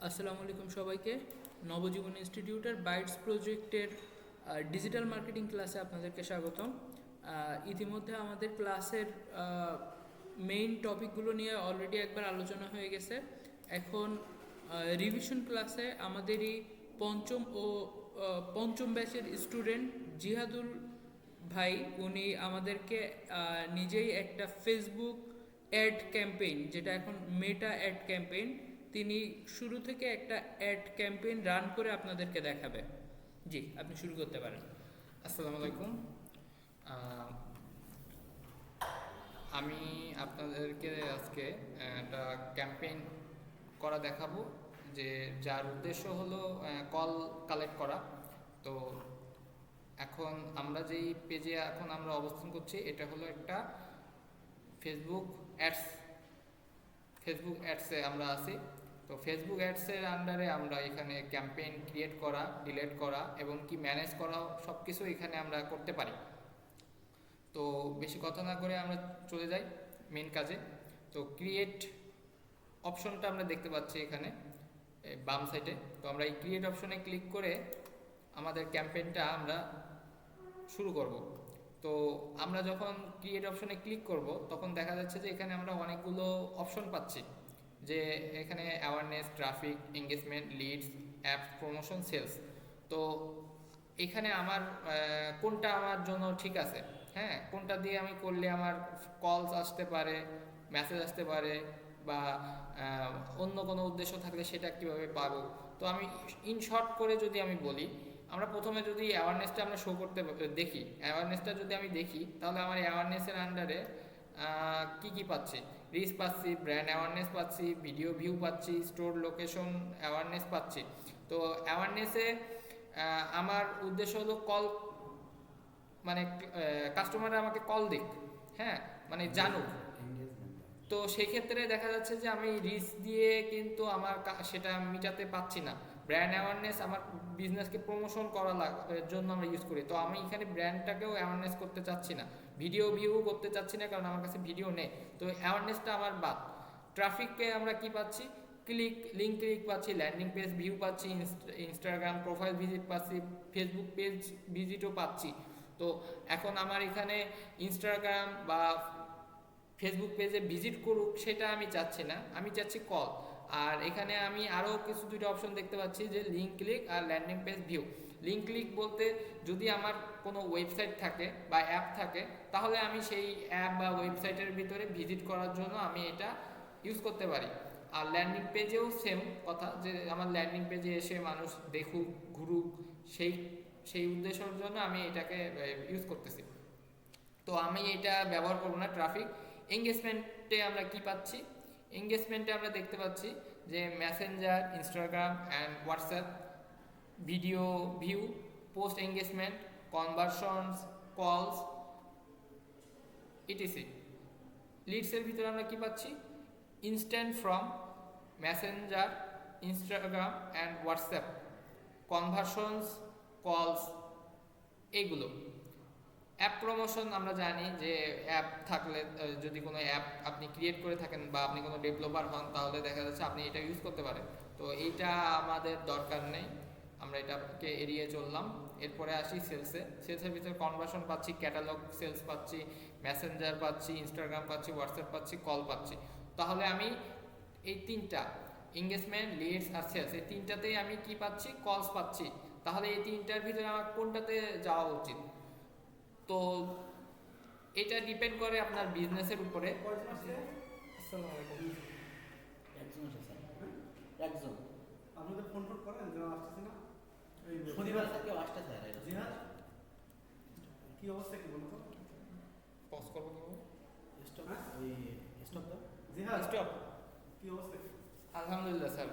আসসালামু আলাইকুম সবাইকে। নবজীবন ইনস্টিটিউটের বাইটস প্রজেক্টের ডিজিটাল মার্কেটিং ক্লাসে আপনাদেরকে স্বাগতম। ইতিমধ্যে আমাদের ক্লাসের মেইন টপিকগুলো নিয়ে অলরেডি একবার আলোচনা হয়ে গেছে। এখন রিভিশন ক্লাসে আমাদেরই পঞ্চম ব্যাচের স্টুডেন্ট জিহাদুল ভাই, উনি আমাদেরকে নিজেই একটা ফেসবুক অ্যাড ক্যাম্পেইন, যেটা এখন মেটা অ্যাড ক্যাম্পেইন, তিনি শুরু থেকে একটা অ্যাড ক্যাম্পেইন রান করে আপনাদেরকে দেখাবে। জি, আপনি শুরু করতে পারেন। আসসালামু আলাইকুম। আমি আপনাদেরকে আজকে একটা ক্যাম্পেইন করা দেখাবো, যে যার উদ্দেশ্য হলো কল কালেক্ট করা। তো এখন আমরা যেই পেজে আমরা অবস্থান করছি, এটা হলো একটা ফেসবুক অ্যাডসে আমরা আছি। তো ফেসবুক অ্যাডসের আন্ডারে আমরা এখানে ক্যাম্পেইন ক্রিয়েট করা, ডিলিট করা এবং কি ম্যানেজ করা সব কিছু এখানে আমরা করতে পারি। তো বেশি কথা না করে আমরা চলে যাই মেন কাজে। তো ক্রিয়েট অপশনটা আমরা দেখতে পাচ্ছি এখানে বাম সাইডে। তো আমরা এই ক্রিয়েট অপশনে ক্লিক করে আমাদের ক্যাম্পেইনটা আমরা শুরু করব। তো আমরা যখন ক্রিয়েট অপশনে ক্লিক করব, তখন দেখা যাচ্ছে যে এখানে আমরা অনেকগুলো অপশন পাচ্ছি, যে এখানে awareness, traffic, engagement, leads, apps, promotion, sales. তো এখানে আমার কোনটা আমার জন্য ঠিক আছে, হ্যাঁ, কোনটা দিয়ে আমি করলে আমার কলস আসতে পারে, মেসেজ আসতে পারে, বা অন্য কোনো উদ্দেশ্য থাকলে সেটা কীভাবে পাবো। তো আমি ইন শর্ট করে যদি আমি বলি, আমরা প্রথমে যদি অ্যাওয়ারনেসটা আমরা শো করতে দেখি, অ্যাওয়ারনেসটা যদি আমি দেখি, তাহলে আমার অ্যাওয়ারনেসের আন্ডারে কি কি পাচ্ছি, রিচ পাচ্ছি, ব্র্যান্ড অ্যাওয়ারনেস পাচ্ছি, ভিডিও ভিউ পাচ্ছি, স্টোর লোকেশন অ্যাওয়ারনেস পাচ্ছি। তো অ্যাওয়ারনেসে আমার উদ্দেশ্য হলো কল, মানে কাস্টমাররা আমাকে কল দিক, হ্যাঁ, মানে জানুক। তো সেই ক্ষেত্রে দেখা যাচ্ছে যে আমি রিচ দিয়ে কিন্তু আমার সেটা মিটাতে পাচ্ছি না। ব্র্যান্ড অ্যাওয়ারনেস আমার বিজনেসকে প্রমোশন করা জন্য আমরা ইউজ করি। তো আমি এখানে ব্র্যান্ডটাকেও অ্যাওয়ারনেস করতে চাচ্ছি না, ভিডিও ভিউ করতে চাচ্ছি না, কারণ আমার কাছে ভিডিও নেই। তো অ্যাওয়ারনেসটা আমার বাদ। ট্রাফিককে আমরা কি পাচ্ছি, লিঙ্ক ক্লিক পাচ্ছি, ল্যান্ডিং পেজ ভিউ পাচ্ছি, ইনস্টাগ্রাম প্রোফাইল ভিজিট পাচ্ছি, ফেসবুক পেজ ভিজিটও পাচ্ছি। তো এখন আমার এখানে ইনস্টাগ্রাম বা ফেসবুক পেজে ভিজিট করুক সেটা আমি চাচ্ছি না, আমি চাচ্ছি কল। আর এখানে আমি আরও দুটো অপশন দেখতে পাচ্ছি, যে লিঙ্ক ক্লিক আর landing page view. Link click বলতে, যদি আমার কোনো ওয়েবসাইট থাকে বা অ্যাপ থাকে, তাহলে আমি সেই অ্যাপ বা ওয়েবসাইটের ভিতরে ভিজিট করার জন্য আমি এটা ইউজ করতে পারি। আর ল্যান্ডিং পেজেও সেম কথা, যে আমার ল্যান্ডিং পেজে এসে মানুষ দেখুক, ঘুরুক, সেই সেই উদ্দেশ্যের জন্য আমি এটাকে ইউজ করতেছি। তো আমি এটা ব্যবহার করব না। ট্রাফিক এঙ্গেজমেন্টে আমরা কি পাচ্ছি, এঙ্গেজমেন্টে আমরা দেখতে পাচ্ছি যে Messenger, Instagram and WhatsApp, video view, post engagement, conversions, কলস, ইটিসি। লিডসের ভিতরে আমরা কি পাচ্ছি, instant from Messenger, Instagram and WhatsApp, conversions, কলস, এইগুলো। অ্যাপ প্রমোশন আমরা জানি যে অ্যাপ থাকলে, যদি কোনো অ্যাপ আপনি ক্রিয়েট করে থাকেন বা আপনি কোনো ডেভেলপার হন, তাহলে দেখা যাচ্ছে আপনি এটা ইউজ করতে পারেন। তো এইটা আমাদের দরকার নেই, আমরা এটাকে এড়িয়ে চললাম। এরপরে আসি সেলসের ভিতরে কনভার্সন পাচ্ছি, ক্যাটালগ সেলস পাচ্ছি, মেসেঞ্জার পাচ্ছি, ইনস্টাগ্রাম পাচ্ছি, হোয়াটসঅ্যাপ পাচ্ছি, কল পাচ্ছি। তাহলে আমি এই তিনটা, এঙ্গেজমেন্ট, লিডস আর সেলস, এই তিনটাতেই আমি কি পাচ্ছি, কলস পাচ্ছি। তাহলে এই তিনটার ভিতরে আমার কোনটাতে যাওয়া উচিত? তো এটা ডিপেন্ড করে আপনার বিজনেসের উপরে। একজন আপনাদের ফোন করেন যেন আসতেছে না, শনিবার থেকে আসতে স্যার। জি হ্যাঁ, কি অবস্থা কি বলতো? পজ করবো স্টপ, ওই স্টপ দাও। জি হ্যাঁ, স্টপ। কি অবস্থা? আলহামদুলিল্লাহ স্যার।